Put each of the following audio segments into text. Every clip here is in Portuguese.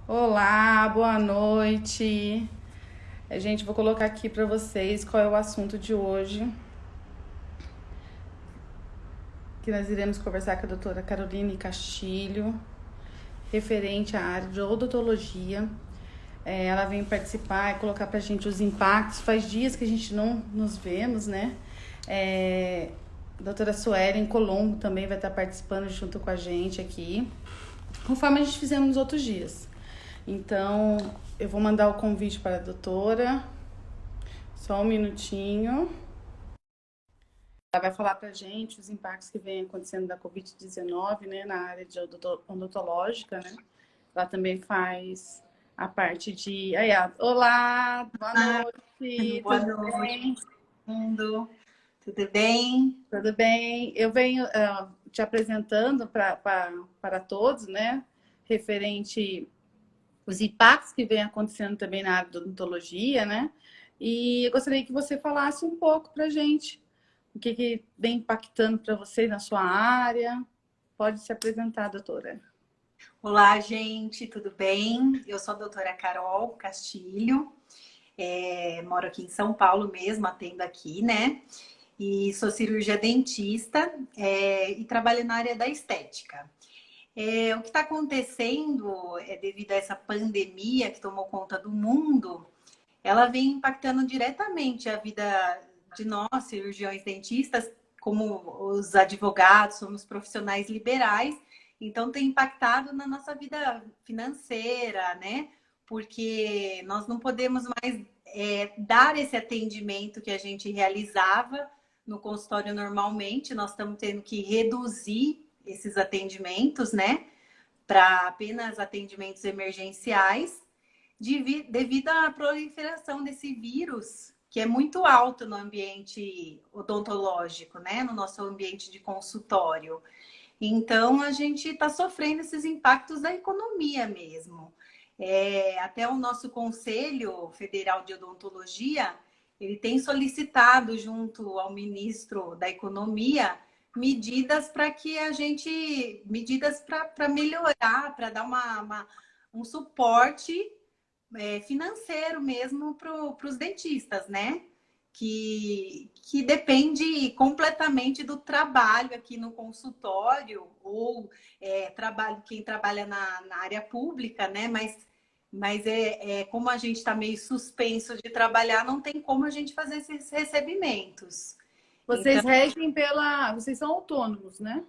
Olá, boa noite. Gente, vou colocar aqui para vocês qual é o assunto de hoje, que nós iremos conversar com a doutora Caroline Castilho, referente à área de odontologia. Ela vem participar e colocar para a gente os impactos. Faz dias que a gente não nos vemos, né? A doutora Suelen Colombo também vai estar participando junto com a gente aqui, conforme a gente fizemos nos outros dias. Então, eu vou mandar o convite para a doutora. Só um minutinho. Ela vai falar para a gente os impactos que vem acontecendo da Covid-19, né, na área de odontológica, né? Ela também faz a parte de... Olá, boa noite, Boa tudo noite, bem? mundo. Tudo bem? Tudo bem? Eu venho te apresentando para todos, né, referente os impactos que vem acontecendo também na área da odontologia, né? E eu gostaria que você falasse um pouco para a gente o que vem impactando para você na sua área. Pode se apresentar, doutora. Olá, gente, tudo bem? Eu sou a doutora Carol Castilho, moro aqui em São Paulo mesmo, atendo aqui, né? E sou cirurgia dentista, e trabalho na área da estética. O que está acontecendo devido a essa pandemia que tomou conta do mundo, ela vem impactando diretamente a vida de nós, cirurgiões dentistas, como os advogados, somos profissionais liberais, então tem impactado na nossa vida financeira, né? Porque nós não podemos mais dar esse atendimento que a gente realizava no consultório normalmente, nós estamos tendo que reduzir esses atendimentos, né? Para apenas atendimentos emergenciais devido à proliferação desse vírus, que é muito alto no ambiente odontológico, né? No nosso ambiente de consultório. Então, a gente está sofrendo esses impactos da economia mesmo. Até o nosso Conselho Federal de Odontologia, ele tem solicitado, junto ao ministro da Economia, medidas para que a gente, medidas para melhorar, para dar um suporte financeiro mesmo para os dentistas, né? Que depende completamente do trabalho aqui no consultório ou quem trabalha na área pública, né? Mas como a gente está meio suspenso de trabalhar, não tem como a gente fazer esses recebimentos. Então, Vocês regem pela... Vocês são autônomos, né?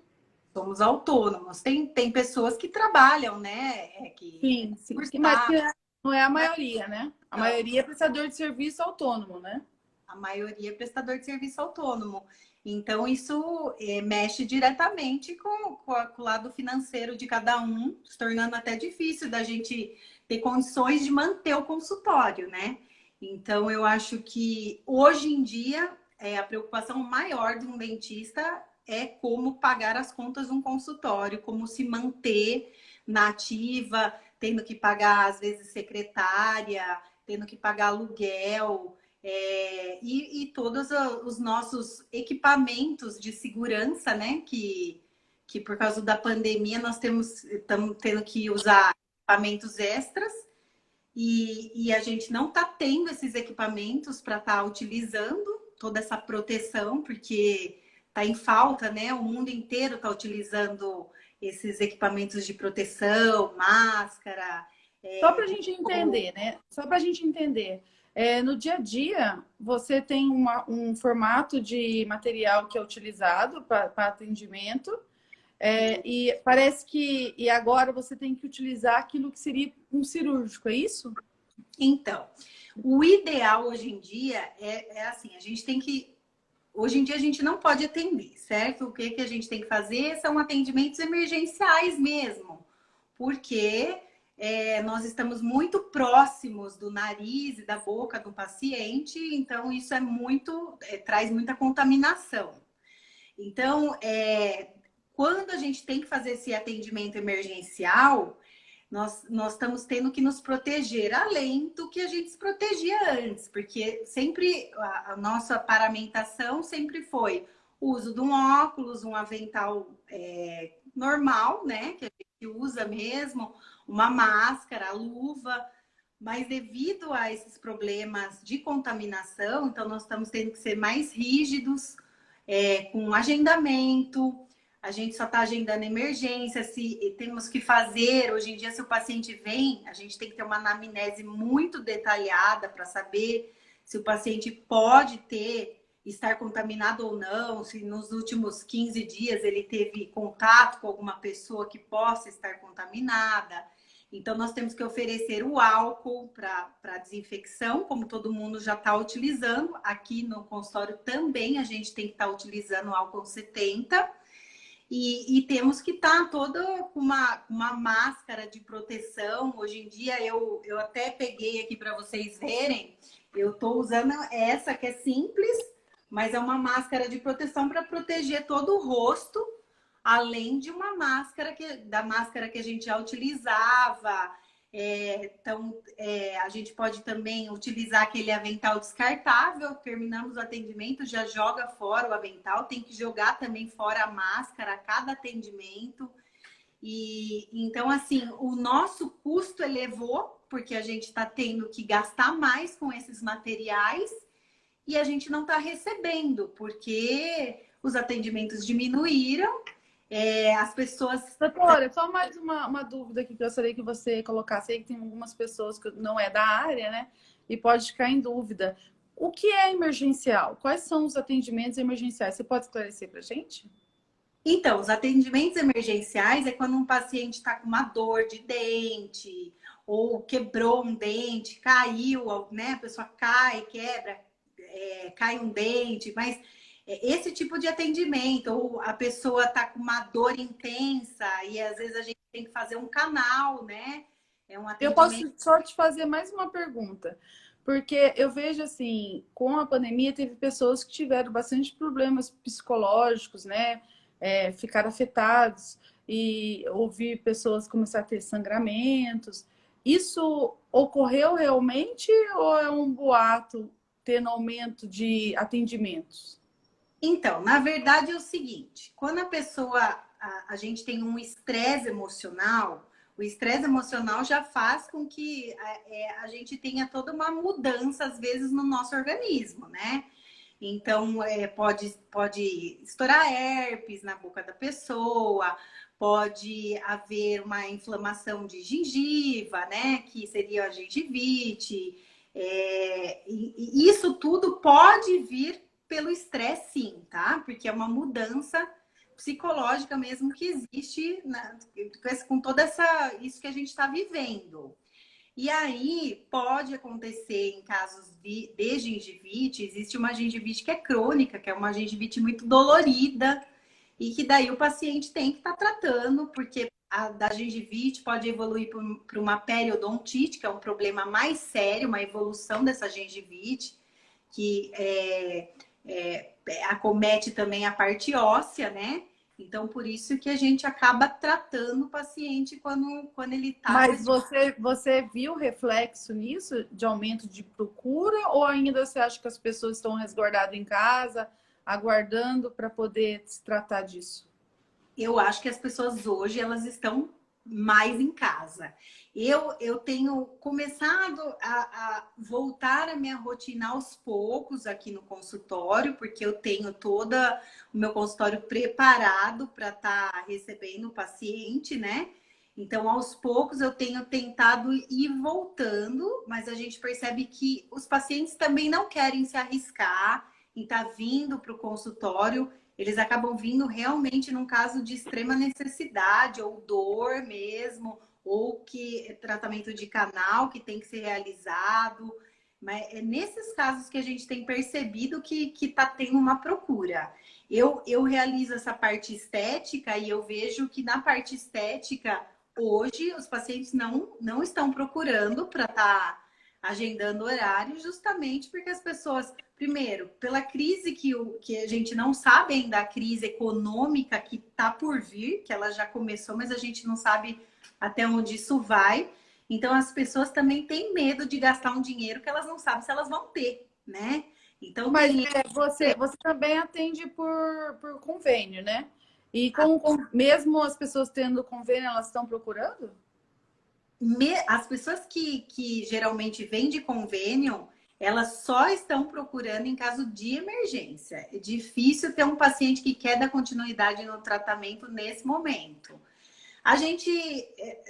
somos autônomos. Tem pessoas que trabalham, né? Que Sim, sim. Mas cursar, não é a maioria, né? A não. maioria é prestador de serviço autônomo, né? A maioria é prestador de serviço autônomo. Então, isso mexe diretamente com o lado financeiro de cada um, se tornando até difícil da gente ter condições de manter o consultório, né? Então, eu acho que hoje em dia a preocupação maior de um dentista é como pagar as contas de um consultório, como se manter na ativa, tendo que pagar, às vezes, secretária, tendo que pagar aluguel. E todos os nossos equipamentos de segurança, né? Que por causa da pandemia nós estamos tendo que usar equipamentos extras e a gente não está tendo esses equipamentos para estar utilizando toda essa proteção, porque está em falta, né? O mundo inteiro está utilizando esses equipamentos de proteção, máscara. Só para a gente entender, né? Só para a gente entender. No dia a dia, você tem um formato de material que é utilizado para atendimento, e parece que e agora você tem que utilizar aquilo que seria um cirúrgico, é isso? Então, o ideal hoje em dia é assim, a gente tem que. Hoje em dia a gente não pode atender, certo? O que a gente tem que fazer são atendimentos emergenciais mesmo, porque nós estamos muito próximos do nariz e da boca do paciente, então isso traz muita contaminação. Então, quando a gente tem que fazer esse atendimento emergencial, nós estamos tendo que nos proteger além do que a gente se protegia antes, porque sempre a nossa paramentação sempre foi o uso de um óculos, um avental normal, né, que a gente usa mesmo uma máscara, luva, mas devido a esses problemas de contaminação, então nós estamos tendo que ser mais rígidos, com agendamento. A gente só está agendando emergência, se temos que fazer. Hoje em dia, se o paciente vem, a gente tem que ter uma anamnese muito detalhada para saber se o paciente pode estar contaminado ou não, se nos últimos 15 dias ele teve contato com alguma pessoa que possa estar contaminada. Então, nós temos que oferecer o álcool para desinfecção, como todo mundo já está utilizando. Aqui no consultório também a gente tem que estar utilizando o álcool 70. E temos que estar toda com uma máscara de proteção. Hoje em dia, eu até peguei aqui para vocês verem. Eu estou usando essa que é simples, mas é uma máscara de proteção para proteger todo o rosto, além de uma máscara da máscara que a gente já utilizava. Então, a gente pode também utilizar aquele avental descartável. Terminamos o atendimento, já joga fora o avental. Tem que jogar também fora a máscara a cada atendimento. E então, assim, o nosso custo elevou, porque a gente está tendo que gastar mais com esses materiais e a gente não está recebendo, porque os atendimentos diminuíram. As pessoas... Doutora, só mais uma dúvida aqui que eu gostaria que você colocasse aí, que tem algumas pessoas que não é da área, né? E pode ficar em dúvida. O que é emergencial? Quais são os atendimentos emergenciais? Você pode esclarecer para a gente? Então, os atendimentos emergenciais é quando um paciente está com uma dor de dente, ou quebrou um dente, caiu, né? A pessoa cai, quebra, cai um dente, mas esse tipo de atendimento, ou a pessoa está com uma dor intensa e às vezes a gente tem que fazer um canal, né? É um Eu atendimento. posso só te fazer mais uma pergunta, porque eu vejo assim, com a pandemia teve pessoas que tiveram bastante problemas psicológicos, né? Ficaram afetados e ouvi pessoas começar a ter sangramentos. Isso ocorreu realmente ou é um boato tendo aumento de atendimentos? Então, na verdade é o seguinte, quando a gente tem um estresse emocional, o estresse emocional já faz com que a gente tenha toda uma mudança, às vezes, no nosso organismo, né? Então, pode estourar herpes na boca da pessoa, pode haver uma inflamação de gengiva, né? Que seria a gengivite. E isso tudo pode vir pelo estresse, sim, tá? Porque é uma mudança psicológica mesmo que existe com toda isso que a gente está vivendo. E aí pode acontecer em casos de gengivite, existe uma gengivite que é crônica, que é uma gengivite muito dolorida, e que daí o paciente tem que estar tratando, porque a da gengivite pode evoluir para uma periodontite, que é um problema mais sério, uma evolução dessa gengivite, que acomete também a parte óssea, né? Então, por isso que a gente acaba tratando o paciente quando ele está... Mas você viu reflexo nisso, de aumento de procura, ou ainda você acha que as pessoas estão resguardadas em casa, aguardando para poder se tratar disso? Eu acho que as pessoas hoje, elas estão mais em casa. Eu tenho começado a voltar a minha rotina aos poucos aqui no consultório, porque eu tenho todo o meu consultório preparado para estar recebendo o paciente, né? Então, aos poucos, eu tenho tentado ir voltando, mas a gente percebe que os pacientes também não querem se arriscar em estar vindo para o consultório. Eles acabam vindo realmente num caso de extrema necessidade, ou dor mesmo, ou que tratamento de canal que tem que ser realizado. Mas é nesses casos que a gente tem percebido que está tendo uma procura. Eu realizo essa parte estética e eu vejo que na parte estética, hoje, os pacientes não estão procurando para estar agendando horário, justamente porque as pessoas, primeiro, pela crise que a gente não sabe ainda, a crise econômica que está por vir, que ela já começou, mas a gente não sabe até onde isso vai. Então, as pessoas também têm medo de gastar um dinheiro que elas não sabem se elas vão ter, né? Então, Mas você também atende por convênio, né? E mesmo as pessoas tendo convênio, elas estão procurando? As pessoas que geralmente vêm de convênio, elas só estão procurando em caso de emergência. É difícil ter um paciente que quer dar continuidade no tratamento nesse momento. A gente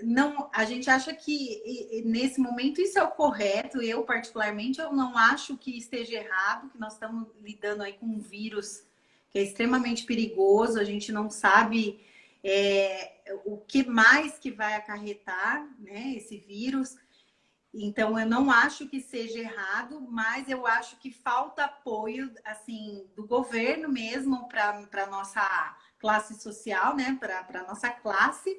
não, a gente acha que nesse momento isso é o correto. Eu, particularmente, eu não acho que esteja errado, que nós estamos lidando aí com um vírus que é extremamente perigoso, a gente não sabe o que mais que vai acarretar, né, esse vírus. Então, eu não acho que seja errado, mas eu acho que falta apoio, assim, do governo mesmo para a nossa classe social, né, para a nossa classe,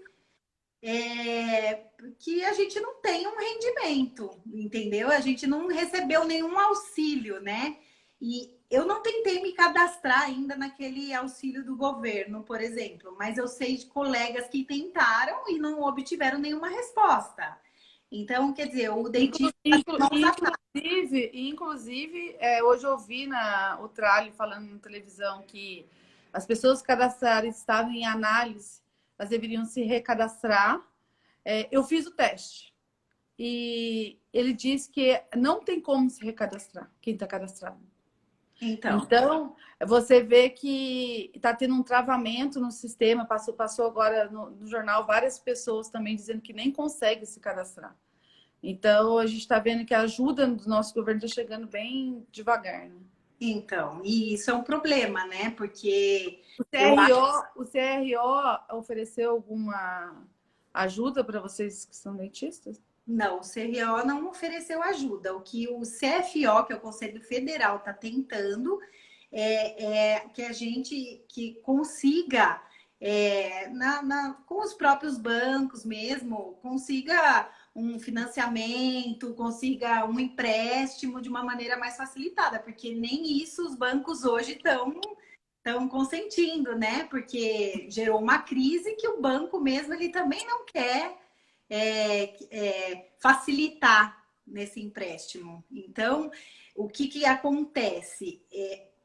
que a gente não tem um rendimento, entendeu? A gente não recebeu nenhum auxílio, né? E eu não tentei me cadastrar ainda naquele auxílio do governo, por exemplo, mas eu sei de colegas que tentaram e não obtiveram nenhuma resposta. Então, quer dizer, o dentista Inclusive, hoje eu vi o Trali falando na televisão que as pessoas cadastradas estavam em análise, elas deveriam se recadastrar. Eu fiz o teste e ele disse que não tem como se recadastrar, quem está cadastrado. Então, você vê que está tendo um travamento no sistema. Passou agora no jornal várias pessoas também dizendo que nem conseguem se cadastrar. Então, a gente está vendo que a ajuda do nosso governo está chegando bem devagar. Né? Então, e isso é um problema, né? Porque o CRO ofereceu alguma ajuda para vocês que são dentistas? Não, o CRO não ofereceu ajuda. O que o CFO, que é o Conselho Federal, está tentando é que a gente que consiga, com os próprios bancos mesmo, consiga um financiamento, consiga um empréstimo de uma maneira mais facilitada, porque nem isso os bancos hoje estão consentindo, né? Porque gerou uma crise que o banco mesmo ele também não quer facilitar nesse empréstimo. Então, o que acontece?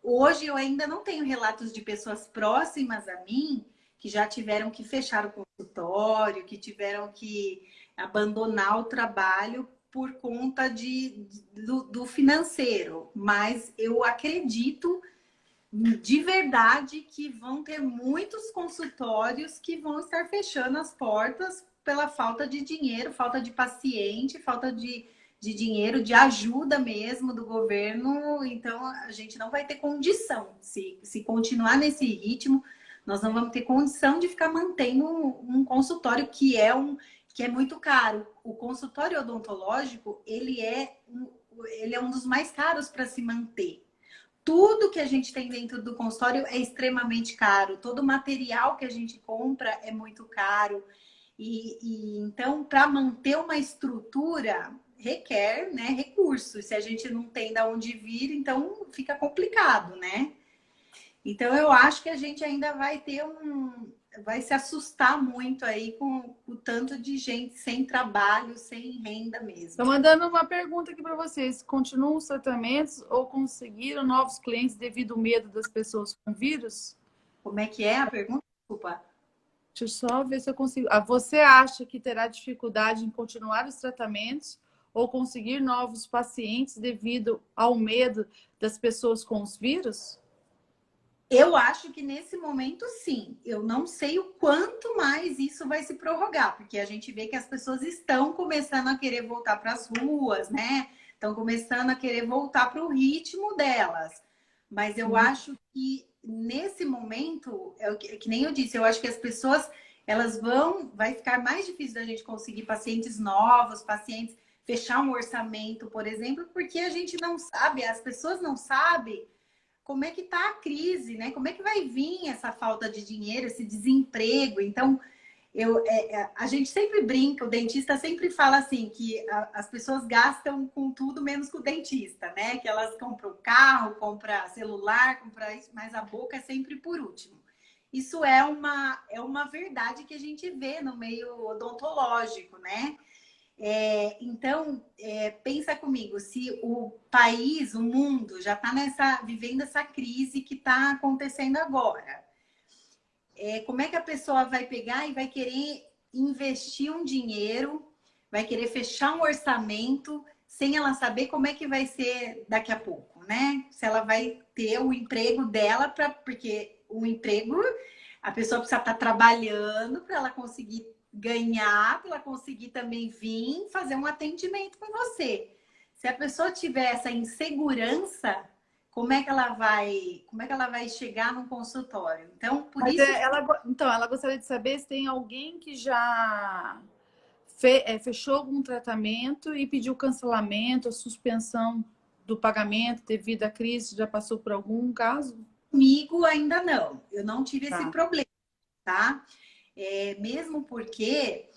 Hoje eu ainda não tenho relatos de pessoas próximas a mim que já tiveram que fechar o consultório, que tiveram que abandonar o trabalho por conta do financeiro. Mas eu acredito de verdade que vão ter muitos consultórios que vão estar fechando as portas pela falta de dinheiro, falta de paciente, falta de dinheiro, de ajuda mesmo do governo. Então, a gente não vai ter condição. Se continuar nesse ritmo, nós não vamos ter condição de ficar mantendo um consultório que é muito caro. O consultório odontológico, ele é um dos mais caros para se manter. Tudo que a gente tem dentro do consultório é extremamente caro. Todo material que a gente compra é muito caro. Então, para manter uma estrutura, requer, né, recursos. Se a gente não tem de onde vir, então fica complicado, né? Então, eu acho que a gente ainda vai se assustar muito aí com o tanto de gente sem trabalho, sem renda mesmo. Estou mandando uma pergunta aqui para vocês. Continuam os tratamentos ou conseguiram novos clientes devido ao medo das pessoas com vírus? Como é que é a pergunta? Desculpa. Deixa eu só ver se eu consigo. Você acha que terá dificuldade em continuar os tratamentos ou conseguir novos pacientes devido ao medo das pessoas com os vírus? Eu acho que nesse momento, sim. Eu não sei o quanto mais isso vai se prorrogar, porque a gente vê que as pessoas estão começando a querer voltar para as ruas, né? Estão começando a querer voltar para o ritmo delas. Mas eu acho que nesse momento, que nem eu disse, eu acho que as pessoas vai ficar mais difícil da gente conseguir pacientes novos, pacientes, fechar um orçamento, por exemplo, porque a gente não sabe, as pessoas não sabem como é que está a crise, né? Como é que vai vir essa falta de dinheiro, esse desemprego? Então, a gente sempre brinca, o dentista sempre fala assim, que as pessoas gastam com tudo menos com o dentista, né? Que elas compram carro, compram celular, compram isso, mas a boca é sempre por último. Isso é uma verdade que a gente vê no meio odontológico, né? Então, pensa comigo, se o país, o mundo, já está vivendo essa crise que está acontecendo agora, como é que a pessoa vai pegar e vai querer investir um dinheiro, vai querer fechar um orçamento sem ela saber como é que vai ser daqui a pouco, né? Se ela vai ter o emprego dela, porque o emprego, a pessoa precisa estar trabalhando para ela conseguir ganhar, para ela conseguir também vir fazer um atendimento com você. Se a pessoa tiver essa insegurança, como é que ela vai chegar no consultório? Então, por Mas isso ela gostaria de saber se tem alguém que já fechou algum tratamento e pediu cancelamento, suspensão do pagamento devido à crise, já passou por algum caso? comigo ainda não. Eu não tive esse Tá. problema, tá? Mesmo porque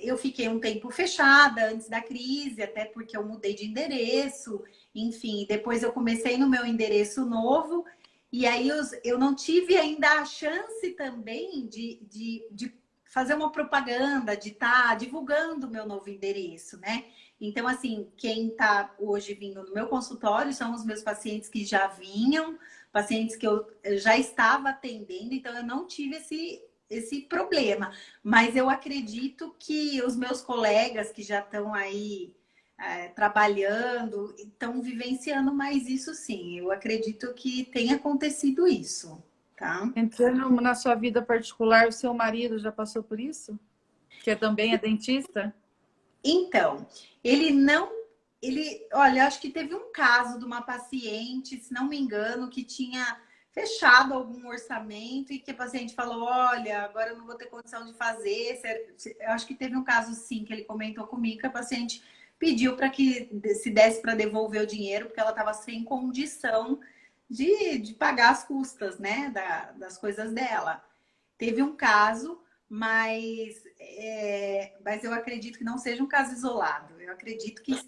eu fiquei um tempo fechada antes da crise, até porque eu mudei de endereço, enfim, depois eu comecei no meu endereço novo, e aí eu não tive ainda a chance também de fazer uma propaganda, de estar divulgando o meu novo endereço, né? Então, assim, quem está hoje vindo no meu consultório são os meus pacientes que já vinham, pacientes que eu já estava atendendo, então eu não tive esse problema. Mas eu acredito que os meus colegas que já estão aí trabalhando, estão vivenciando mais isso sim. Eu acredito que tenha acontecido isso, tá? Entrando na sua vida particular, o seu marido já passou por isso? Que também é dentista? Então, ele não. Olha, acho que teve um caso de uma paciente, se não me engano, que tinha fechado algum orçamento e que a paciente falou: Olha, agora eu não vou ter condição de fazer. Eu acho que teve um caso, sim, que ele comentou comigo, que a paciente pediu para que se desse para devolver o dinheiro, porque ela estava sem condição de pagar as custas, né, das coisas dela. Teve um caso, mas eu acredito que não seja um caso isolado. Eu acredito que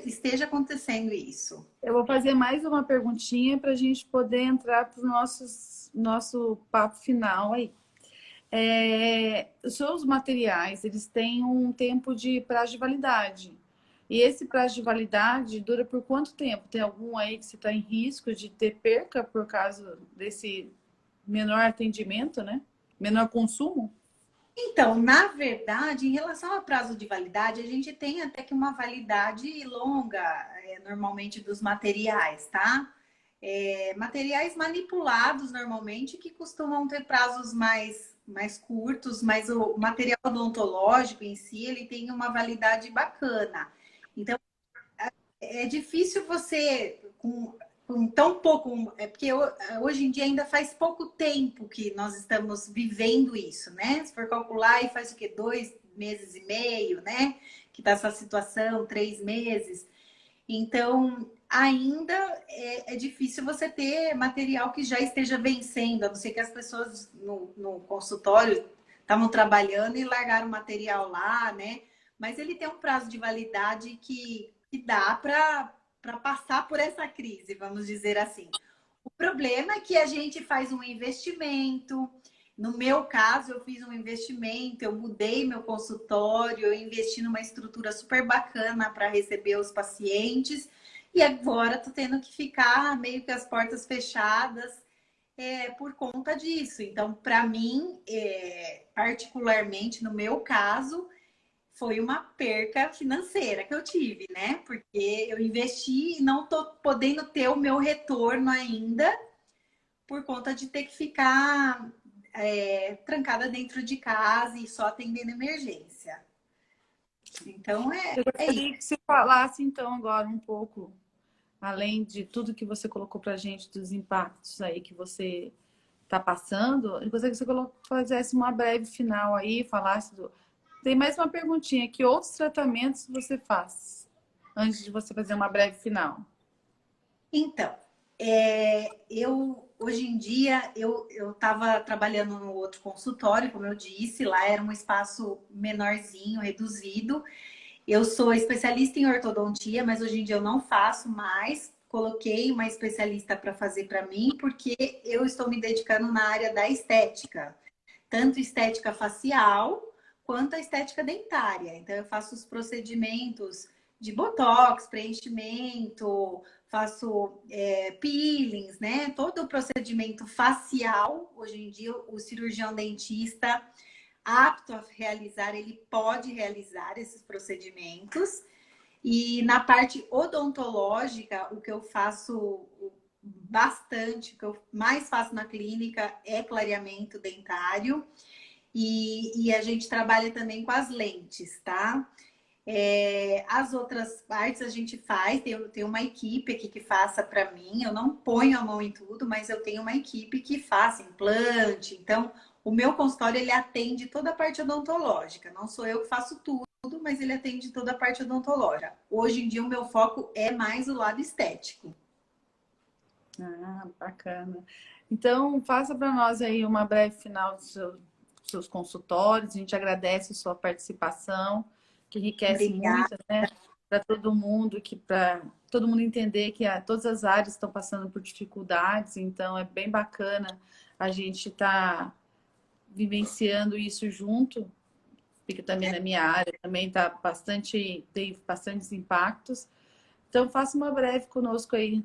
esteja acontecendo isso. Eu vou fazer mais uma perguntinha para a gente poder entrar para o nosso papo final aí. Os seus materiais, eles têm um tempo de prazo de validade. E esse prazo de validade dura por quanto tempo? Tem algum aí que você está em risco de ter perca por causa desse menor atendimento, né? Menor consumo? Então, na verdade, em relação ao prazo de validade, a gente tem até que uma validade longa, normalmente, dos materiais, tá? Materiais manipulados, normalmente, que costumam ter prazos mais curtos, mas o material odontológico em si, ele tem uma validade bacana. Então, é difícil você, com tão pouco, porque hoje em dia ainda faz pouco tempo que nós estamos vivendo isso, né? Se for calcular, e faz o quê? 2 meses e meio, né? Que tá essa situação, 3 meses. Então, ainda é difícil você ter material que já esteja vencendo, a não ser que as pessoas no consultório estavam trabalhando e largaram o material lá, né? Mas ele tem um prazo de validade que dá para passar por essa crise, vamos dizer assim. O problema é que a gente faz um investimento. No meu caso, eu fiz um investimento, eu mudei meu consultório, eu investi numa estrutura super bacana para receber os pacientes. E agora estou tendo que ficar meio que as portas fechadas por conta disso. Então, para mim, particularmente no meu caso, foi uma perca financeira que eu tive, né? Porque eu investi e não estou podendo ter o meu retorno ainda por conta de ter que ficar trancada dentro de casa e só atendendo emergência. Então, Eu é isso. gostaria que você falasse, então, agora um pouco, além de tudo que você colocou para a gente, dos impactos aí que você está passando, eu gostaria que você fizesse uma breve final aí, falasse do... Tem mais uma perguntinha, que outros tratamentos você faz? Antes de você fazer uma breve final. Então, eu hoje em dia eu estava trabalhando no outro consultório, como eu disse, lá era um espaço menorzinho, reduzido. Eu sou especialista em ortodontia, mas hoje em dia eu não faço mais. Coloquei uma especialista para fazer para mim, porque eu estou me dedicando na área da estética, tanto estética facial quanto a estética dentária. Então, eu faço os procedimentos de botox, preenchimento, faço peelings, né? Todo o procedimento facial, hoje em dia, o cirurgião dentista apto a realizar, ele pode realizar esses procedimentos. E na parte odontológica, o que eu faço bastante, o que eu mais faço na clínica é clareamento dentário. E a gente trabalha também com as lentes, tá? As outras partes a gente faz, tem uma equipe aqui que faça para mim. Eu não ponho a mão em tudo, mas eu tenho uma equipe que faça implante. Então, o meu consultório ele atende toda a parte odontológica. Não sou eu que faço tudo, mas ele atende toda a parte odontológica. Hoje em dia, o meu foco é mais o lado estético. Ah, bacana. Então, faça para nós aí uma breve final dos seus consultórios. A gente agradece a sua participação, que enriquece Obrigada. muito, né? Para todo mundo, que para todo mundo entender que todas as áreas estão passando por dificuldades, então é bem bacana a gente estar vivenciando isso junto, porque também na minha área também tem bastantes impactos. Então, faça uma breve conosco aí.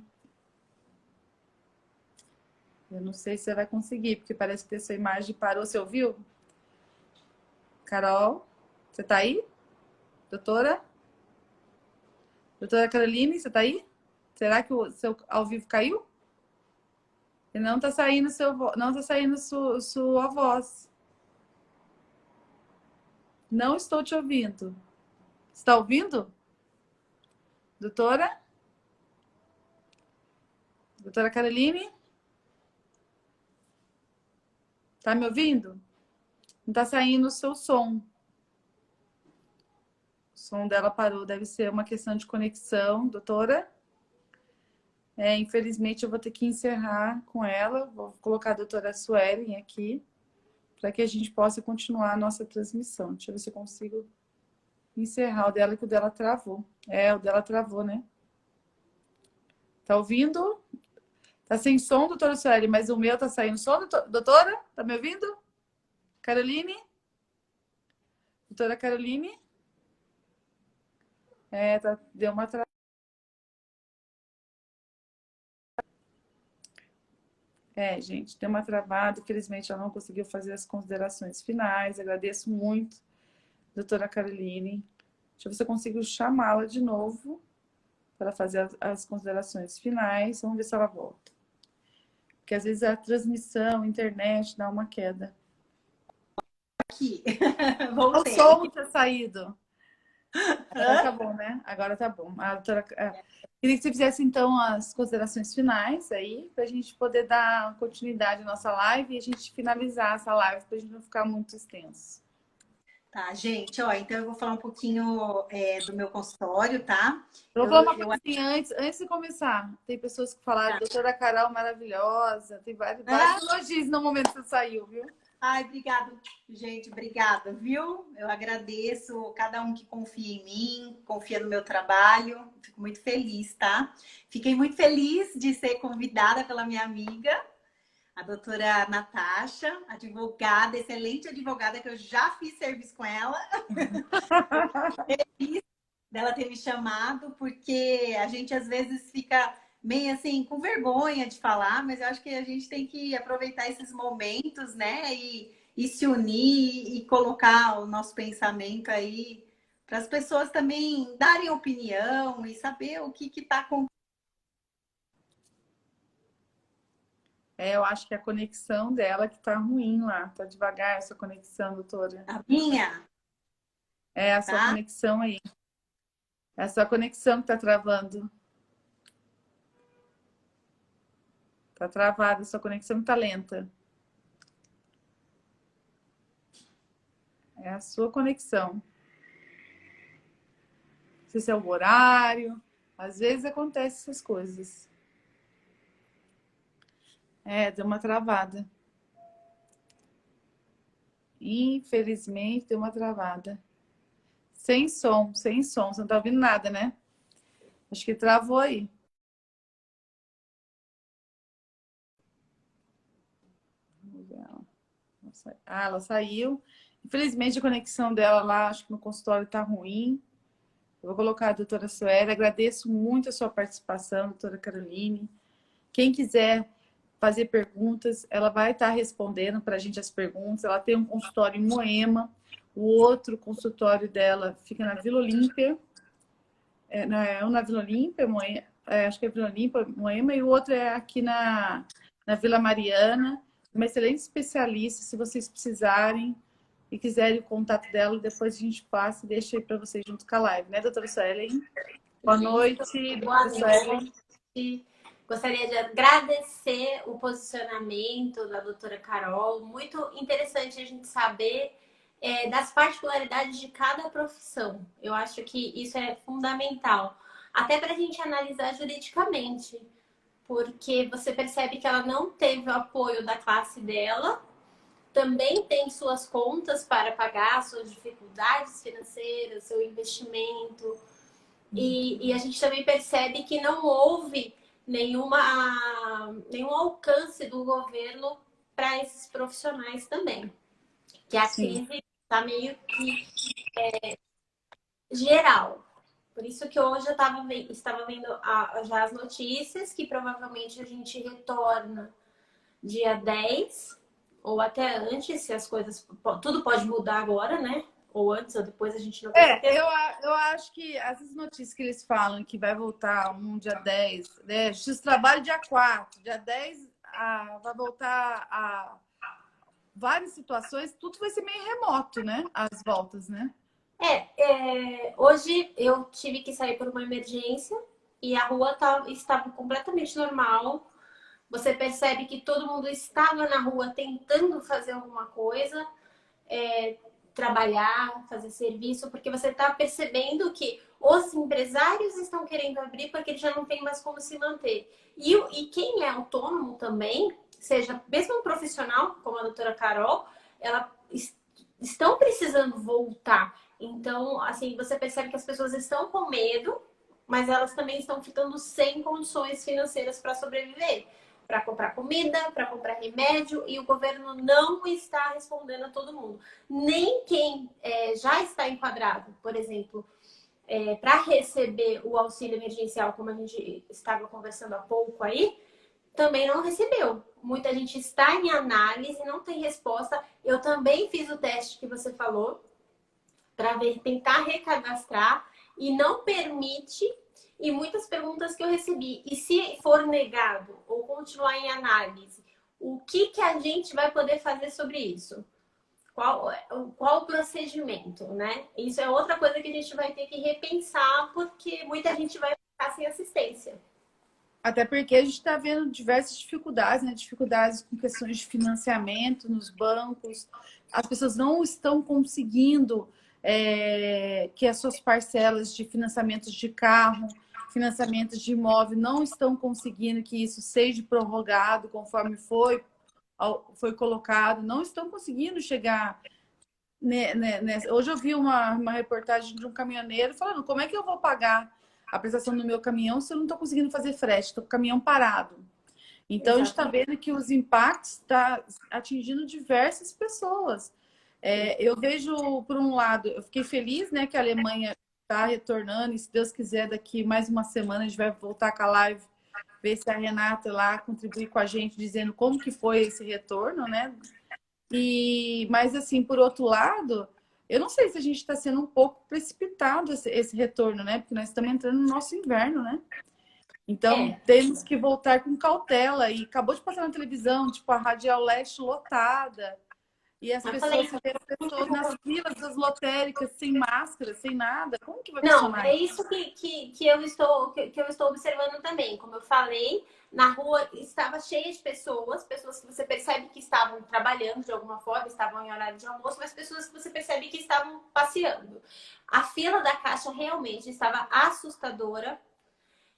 Eu não sei se você vai conseguir, porque parece que a sua imagem parou. Você ouviu? Carol, você tá aí? Doutora? Doutora Caroline, você tá aí? Será que o seu ao vivo caiu? E não tá saindo não tá saindo sua voz. Não estou te ouvindo. Está ouvindo? Doutora? Doutora Caroline? Tá me ouvindo? Não tá saindo o seu som. O som dela parou, deve ser uma questão de conexão, doutora. Infelizmente, eu vou ter que encerrar com ela. Vou colocar a doutora Suelen aqui, para que a gente possa continuar a nossa transmissão. Deixa eu ver se eu consigo encerrar o dela, que o dela travou. O dela travou, né? Tá ouvindo? Tá sem som, doutora Suelen, mas o meu tá saindo som, doutora? Tá me ouvindo? Caroline? Doutora Caroline? Deu uma travada. Gente, deu uma travada. Infelizmente, ela não conseguiu fazer as considerações finais. Agradeço muito, doutora Caroline. Deixa eu ver se eu consigo chamá-la de novo para fazer as considerações finais. Vamos ver se ela volta. Porque às vezes a transmissão, a internet dá uma queda. Aqui, O voltei. som tinha saído. Agora tá bom, né? Agora tá bom. Queria que você fizesse então as considerações finais aí, para a gente poder dar continuidade à nossa live e a gente finalizar essa live, para a gente não ficar muito extenso. Tá, gente, ó, então eu vou falar um pouquinho do meu consultório, tá? Eu vou falar uma coisinha antes de começar. Tem pessoas que falaram, doutora Carol maravilhosa, tem vários elogios no momento que você saiu, viu? Ai, obrigada, gente, obrigada, viu? Eu agradeço cada um que confia em mim, confia no meu trabalho. Fico muito feliz, tá? Fiquei muito feliz de ser convidada pela minha amiga, a doutora Natasha, advogada, excelente advogada, que eu já fiz serviço com ela. Feliz dela ter me chamado, porque a gente às vezes fica meio assim, com vergonha de falar, mas eu acho que a gente tem que aproveitar esses momentos, né? E se unir e colocar o nosso pensamento aí para as pessoas também darem opinião e saber o que está acontecendo. Eu acho que a conexão dela que tá ruim lá. Tá devagar essa conexão, doutora. A minha, É a sua tá? conexão aí. É a sua conexão que tá travando. Tá travada, a sua conexão tá lenta. É a sua conexão. Não sei se é o horário. Às vezes acontece essas coisas. Deu uma travada. Infelizmente, deu uma travada. Sem som, sem som. Você não tá ouvindo nada, né? Acho que travou aí. Vamos ver ela. Ela saiu. Infelizmente, a conexão dela lá, acho que no consultório tá ruim. Eu vou colocar a doutora Sueli. Agradeço muito a sua participação, doutora Caroline. Quem quiser fazer perguntas, ela vai estar respondendo para a gente as perguntas. Ela tem um consultório em Moema, o outro consultório dela fica na Vila Olímpia. Um na Vila Olímpia, Moema, acho que é Vila Olímpia, Moema, e o outro é aqui na Vila Mariana. Uma excelente especialista, se vocês precisarem e quiserem o contato dela, depois a gente passa e deixa aí para vocês junto com a live, né, doutora Suelen? Boa noite, Boa doutora Suelen. noite. Gostaria de agradecer o posicionamento da doutora Carol. Muito interessante a gente saber das particularidades de cada profissão. Eu acho que isso é fundamental. Até para a gente analisar juridicamente. Porque você percebe que ela não teve o apoio da classe dela. Também tem suas contas para pagar, suas dificuldades financeiras, seu investimento. E a gente também percebe que não houve nenhum alcance do governo para esses profissionais também. Que a crise está meio que geral. Por isso que hoje eu estava vendo já as notícias que provavelmente a gente retorna dia 10 ou até antes, se as coisas... Tudo pode mudar agora, né? Ou antes ou depois, a gente não tem certeza. Eu acho que essas notícias que eles falam que vai voltar dia 10, né? Justiça do Trabalho dia 4, dia 10 vai voltar a várias situações, tudo vai ser meio remoto, né? As voltas, né? Hoje eu tive que sair por uma emergência e a rua estava completamente normal. Você percebe que todo mundo estava na rua tentando fazer alguma coisa, trabalhar, fazer serviço, porque você está percebendo que os empresários estão querendo abrir porque eles já não têm mais como se manter. E quem é autônomo também, seja mesmo um profissional, como a doutora Carol, estão precisando voltar. Então, assim, você percebe que as pessoas estão com medo, mas elas também estão ficando sem condições financeiras para sobreviver, para comprar comida, para comprar remédio, e o governo não está respondendo a todo mundo. Nem quem já está enquadrado, por exemplo, para receber o auxílio emergencial, como a gente estava conversando há pouco aí, também não recebeu. Muita gente está em análise, não tem resposta. Eu também fiz o teste que você falou, para tentar recadastrar, e não permite. E muitas perguntas que eu recebi. E se for negado ou continuar em análise, o que a gente vai poder fazer sobre isso? Qual o procedimento, né? Isso é outra coisa que a gente vai ter que repensar, porque muita gente vai ficar sem assistência. Até porque a gente está vendo diversas dificuldades, né? Dificuldades com questões de financiamento nos bancos. As pessoas não estão conseguindo que as suas parcelas de financiamentos de carro, financiamentos de imóvel, não estão conseguindo que isso seja prorrogado conforme foi colocado, não estão conseguindo chegar. Hoje eu vi uma reportagem de um caminhoneiro falando como é que eu vou pagar a prestação do meu caminhão se eu não estou conseguindo fazer frete, estou com o caminhão parado. Então, a gente está vendo que os impactos estão atingindo diversas pessoas. Eu vejo, por um lado, eu fiquei feliz, né, que a Alemanha está retornando, e se Deus quiser, daqui mais uma semana a gente vai voltar com a live, ver se a Renata lá contribuir com a gente, dizendo como que foi esse retorno, né? Mas, assim, por outro lado, eu não sei se a gente está sendo um pouco precipitado esse retorno, né? Porque nós estamos entrando no nosso inverno, né? Então, temos que voltar com cautela. E acabou de passar na televisão, tipo, a Radial Leste lotada. E as pessoas nas filas das lotéricas, sem máscara, sem nada. Como que vai funcionar? Não, é isso que eu estou observando também. Como eu falei, na rua estava cheia de pessoas que você percebe que estavam trabalhando de alguma forma, estavam em horário de almoço, mas pessoas que você percebe que estavam passeando. A fila da caixa realmente estava assustadora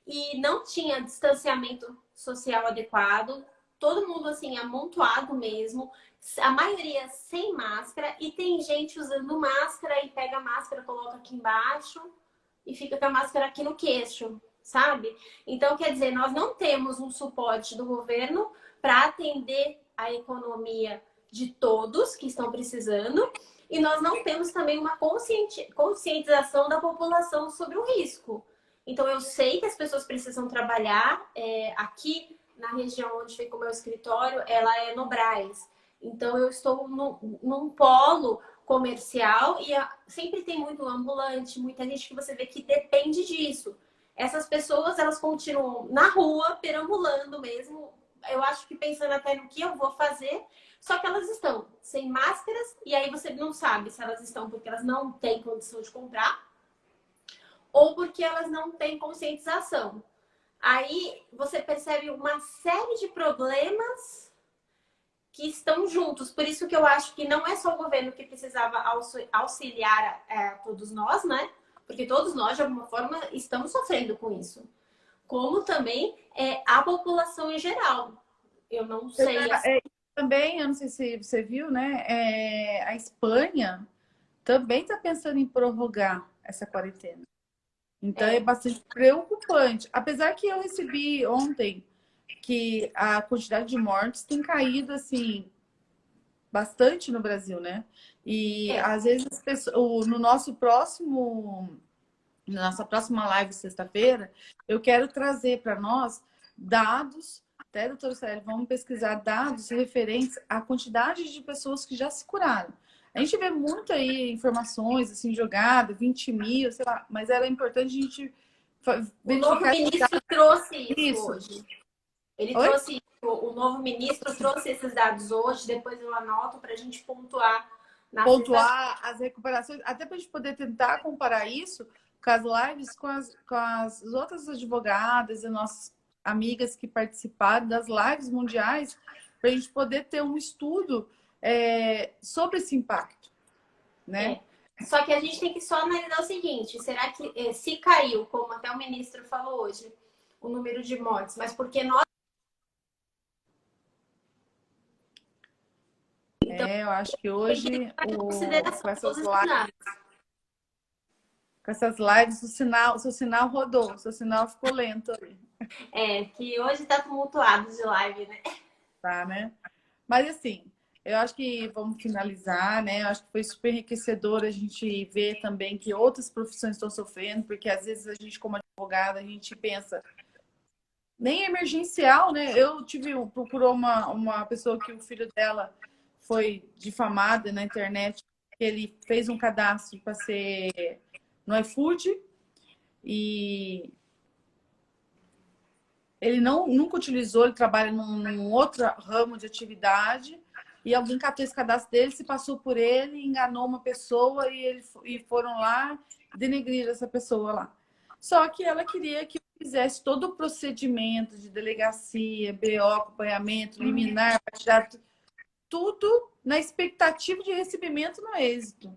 e não tinha distanciamento social adequado. Todo mundo assim, amontoado mesmo. A maioria sem máscara, e tem gente usando máscara e pega a máscara, coloca aqui embaixo e fica com a máscara aqui no queixo, sabe? Então, quer dizer, nós não temos um suporte do governo para atender a economia de todos que estão precisando, e nós não temos também uma conscientização da população sobre o risco. Então, eu sei que as pessoas precisam trabalhar. Aqui, na região onde fica o meu escritório, ela é no Brás. Então, eu estou num polo comercial e sempre tem muito ambulante, muita gente que você vê que depende disso. Essas pessoas, elas continuam na rua, perambulando mesmo. Eu acho que pensando até no que eu vou fazer, só que elas estão sem máscaras e aí você não sabe se elas estão porque elas não têm condição de comprar ou porque elas não têm conscientização. Aí você percebe uma série de problemas que estão juntos. Por isso que eu acho que não é só o governo que precisava auxiliar todos nós, né? Porque todos nós, de alguma forma, estamos sofrendo com isso. Como também a população em geral. Eu não sei. Também, eu não sei se você viu, né? A Espanha também está pensando em prorrogar essa quarentena. Então é bastante preocupante. Apesar que eu recebi ontem que a quantidade de mortes tem caído assim bastante no Brasil, né? E às vezes as pessoas, no nosso próximo, na nossa próxima live sexta-feira, eu quero trazer para nós dados, até, doutora Célia, vamos pesquisar dados referentes à quantidade de pessoas que já se curaram. A gente vê muito aí informações assim jogadas, 20 mil, sei lá, mas era importante a gente verificar. O novo ministro trouxe isso hoje. Ele Oi? trouxe, o novo ministro trouxe esses dados hoje, depois eu anoto para a gente pontuar. Pontuar as recuperações, até para a gente poder tentar comparar isso com as lives com as outras advogadas e nossas amigas que participaram das lives mundiais, para a gente poder ter um estudo sobre esse impacto, né? Só que a gente tem que só analisar o seguinte, será que se caiu, como até o ministro falou hoje, o número de mortes, mas porque nós... Então, eu acho que hoje com essas lives o seu sinal rodou, o seu sinal ficou lento ali. Que hoje tá tumultuado de live, né? Tá, né? Mas assim, eu acho que vamos finalizar, né? Eu acho que foi super enriquecedor a gente ver também que outras profissões estão sofrendo, porque às vezes a gente, como advogada, a gente pensa nem emergencial, né? Eu procurou uma pessoa que o filho dela foi difamado na internet, ele fez um cadastro para ser no iFood e ele nunca utilizou, ele trabalha num outro ramo de atividade e alguém catou esse cadastro dele, se passou por ele, enganou uma pessoa e foram lá denegrir essa pessoa lá. Só que ela queria que fizesse todo o procedimento de delegacia, BO, acompanhamento, liminar, para tirar tudo na expectativa de recebimento no êxito.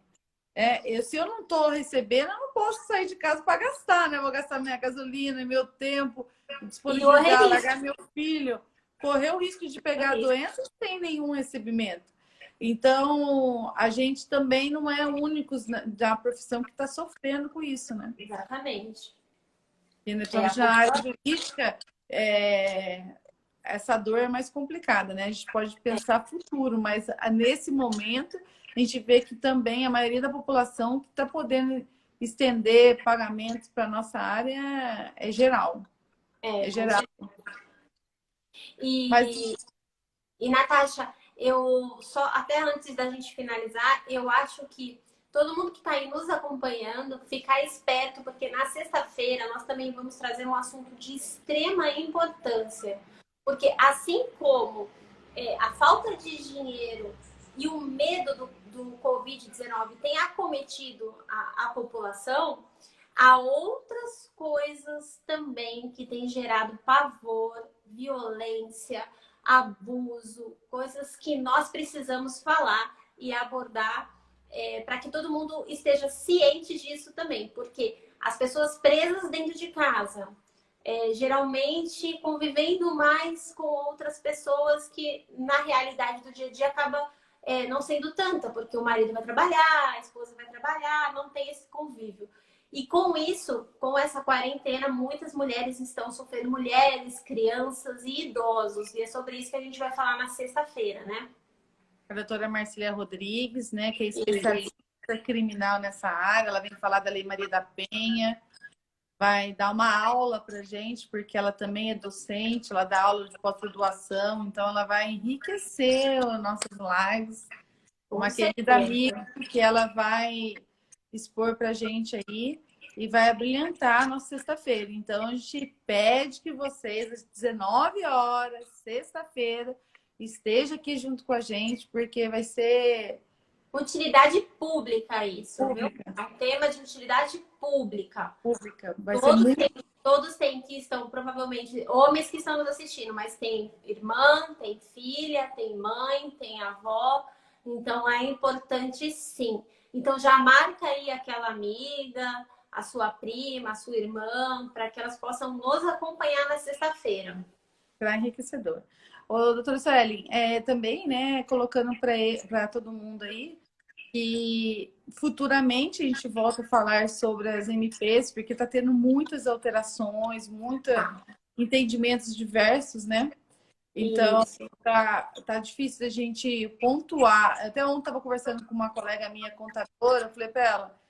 Se eu não estou recebendo, eu não posso sair de casa para gastar, né? Eu vou gastar minha gasolina, meu tempo, disponibilizar, largar meu filho, correr o risco de pegar a doença sem nenhum recebimento. Então, a gente também não é único da profissão que está sofrendo com isso, né? Exatamente. E na área jurídica, essa dor é mais complicada, né? A gente pode pensar futuro, mas nesse momento a gente vê que também a maioria da população que está podendo estender pagamentos para a nossa área é geral. É geral. E Natasha, eu só até antes da gente finalizar, eu acho que todo mundo que está aí nos acompanhando, ficar esperto, porque na sexta-feira nós também vamos trazer um assunto de extrema importância. Porque assim como a falta de dinheiro e o medo do Covid-19 tem acometido a população, há outras coisas também que têm gerado pavor, violência, abuso, coisas que nós precisamos falar e abordar para que todo mundo esteja ciente disso também. Porque as pessoas presas dentro de casa, geralmente convivendo mais com outras pessoas que na realidade do dia a dia acaba não sendo tanta, porque o marido vai trabalhar, a esposa vai trabalhar, não tem esse convívio. E com isso, com essa quarentena, muitas mulheres estão sofrendo, mulheres, crianças e idosos. E é sobre isso que a gente vai falar na sexta-feira, né? a doutora Marcília Rodrigues, né, que é especialista criminal nessa área. Ela vem falar da Lei Maria da Penha, vai dar uma aula para gente, porque ela também é docente, ela dá aula de pós-graduação, então ela vai enriquecer as nossas lives. Uma querida amiga que ela vai expor para a gente aí e vai abrilhantar a nossa sexta-feira. Então, a gente pede que vocês, às 19 horas, sexta-feira, esteja aqui junto com a gente, porque vai ser... Utilidade pública isso, Pública. Viu? É um tema de utilidade pública. Pública. Vai ser muito... Todos têm que estão, provavelmente, homens que estão nos assistindo, mas tem irmã, tem filha, tem mãe, tem avó. Então, é importante sim. Então, já marca aí aquela amiga, a sua prima, a sua irmã, para que elas possam nos acompanhar na sexta-feira. Será enriquecedor. Ô, doutora Suelen, também, né, colocando para todo mundo aí, que futuramente a gente volta a falar sobre as MPs, porque está tendo muitas alterações, muitos entendimentos diversos, né? Então, tá difícil da gente pontuar. Até ontem estava conversando com uma colega minha, contadora, eu falei para ela,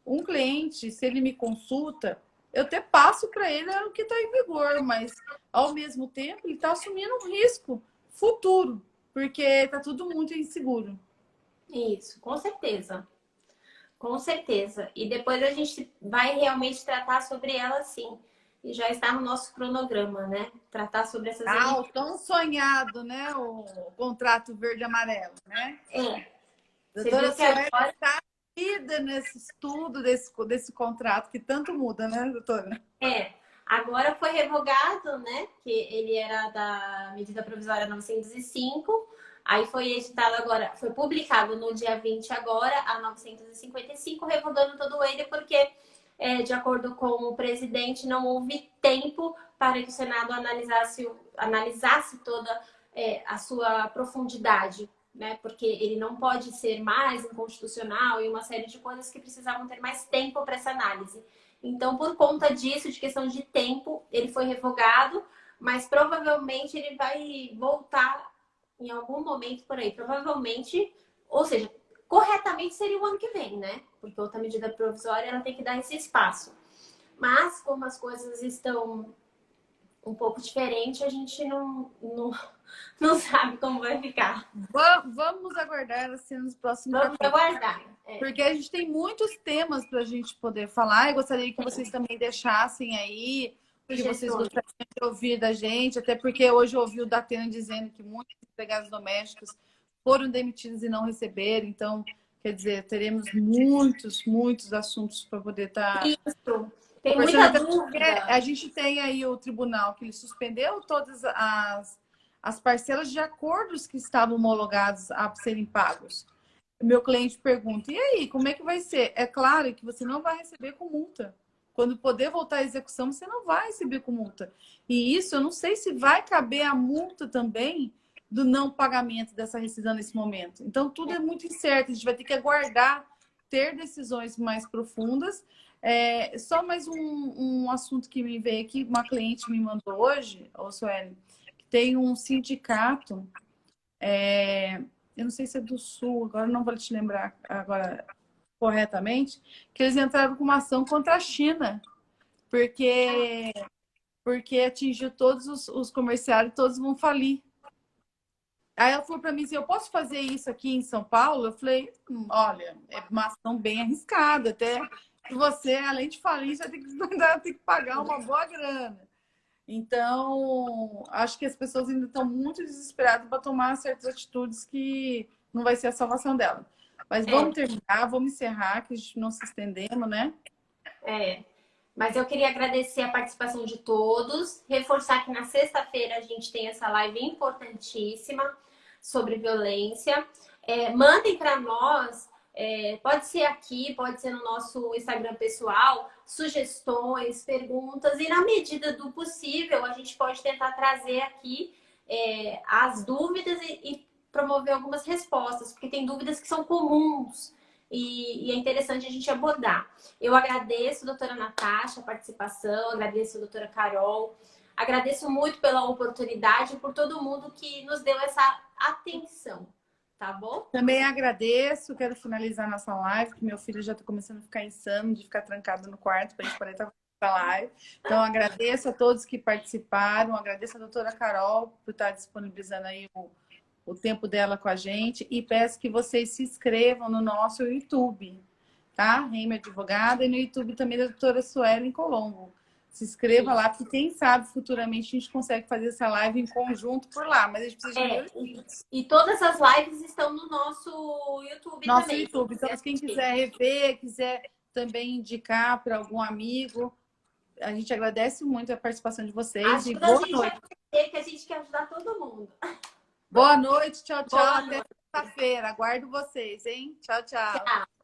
um cliente, se ele me consulta, eu até passo para ele o que está em vigor, mas, ao mesmo tempo, ele está assumindo um risco futuro, porque está tudo muito inseguro. Isso, com certeza. Com certeza. E depois a gente vai realmente tratar sobre ela, sim. E já está no nosso cronograma, né? Tratar sobre essas... O tão sonhado, né? O contrato verde e amarelo, né? Doutora Suelen está ida nesse estudo desse contrato, que tanto muda, né, doutora? Agora foi revogado, né? Que ele era da medida provisória 905. Aí foi editado agora, foi publicado no dia 20 agora, a 955, revogando todo ele, porque, de acordo com o presidente, não houve tempo para que o Senado analisasse toda a sua profundidade, né? Porque ele não pode ser mais inconstitucional e uma série de coisas que precisavam ter mais tempo para essa análise. Então, por conta disso, de questão de tempo, ele foi revogado, mas provavelmente ele vai voltar em algum momento por aí. Provavelmente, ou seja, corretamente seria o ano que vem, né? Porque outra medida provisória, ela tem que dar esse espaço. Mas, como as coisas estão um pouco diferentes, a gente não sabe como vai ficar. Vamos aguardar assim nos próximos Vamos aguardar. Porque a gente tem muitos temas para a gente poder falar. Eu gostaria que vocês também deixassem aí o que vocês gostariam de ouvir da gente, até porque hoje eu ouvi o Datena dizendo que muitos empregados domésticos foram demitidos e não receberam. Então, quer dizer, teremos muitos assuntos para poder estar... Isso. Tem muita dúvida. A gente tem aí o tribunal que ele suspendeu todas as parcelas de acordos que estavam homologados a serem pagos. O meu cliente pergunta, e aí, como é que vai ser? É claro que você não vai receber com multa. Quando poder voltar à execução, você não vai receber com multa. E isso, eu não sei se vai caber a multa também do não pagamento dessa rescisão nesse momento. Então, tudo é muito incerto. A gente vai ter que aguardar, ter decisões mais profundas. Só mais um assunto que me veio aqui, uma cliente me mandou hoje, Sueli, que tem um sindicato, eu não sei se é do Sul, agora não vou te lembrar agora corretamente, que eles entraram com uma ação contra a China, porque atingiu todos os comerciários, todos vão falir. Aí ela falou para mim assim, eu posso fazer isso aqui em São Paulo? Eu falei, olha, é uma ação bem arriscada, até você, além de falir, já tem que pagar uma boa grana. Então, acho que as pessoas ainda estão muito desesperadas para tomar certas atitudes que não vai ser a salvação dela. Mas vamos terminar, vamos encerrar, que a gente não se estendemos, né? Mas eu queria agradecer a participação de todos, reforçar que na sexta-feira a gente tem essa live importantíssima sobre violência. Mandem para nós, pode ser aqui, pode ser no nosso Instagram pessoal, sugestões, perguntas, e na medida do possível a gente pode tentar trazer aqui as dúvidas e promover algumas respostas, porque tem dúvidas que são comuns e é interessante a gente abordar. Eu agradeço, doutora Natasha, a participação, agradeço a doutora Carol, agradeço muito pela oportunidade e por todo mundo que nos deu essa atenção. tá bom? Também agradeço, quero finalizar nossa live, porque meu filho já está começando a ficar insano de ficar trancado no quarto para a gente poder estar fazendo a live. Então, agradeço a todos que participaram, agradeço a doutora Carol por estar disponibilizando aí o tempo dela com a gente e peço que vocês se inscrevam no nosso YouTube, tá? Reime Advogada, e no YouTube também da doutora Suelen Colombo. Se inscreva lá, porque quem sabe futuramente a gente consegue fazer essa live em conjunto por lá, mas a gente precisa de e todas as lives estão no nosso YouTube nosso também. YouTube. Então, quem quiser rever, quiser também indicar para algum amigo, a gente agradece muito a participação de vocês. Ajuda E boa a gente noite. a entender que a gente quer ajudar todo mundo. Boa noite, tchau, tchau. Boa Até sexta-feira. Aguardo vocês, hein? Tchau, tchau. Tchau.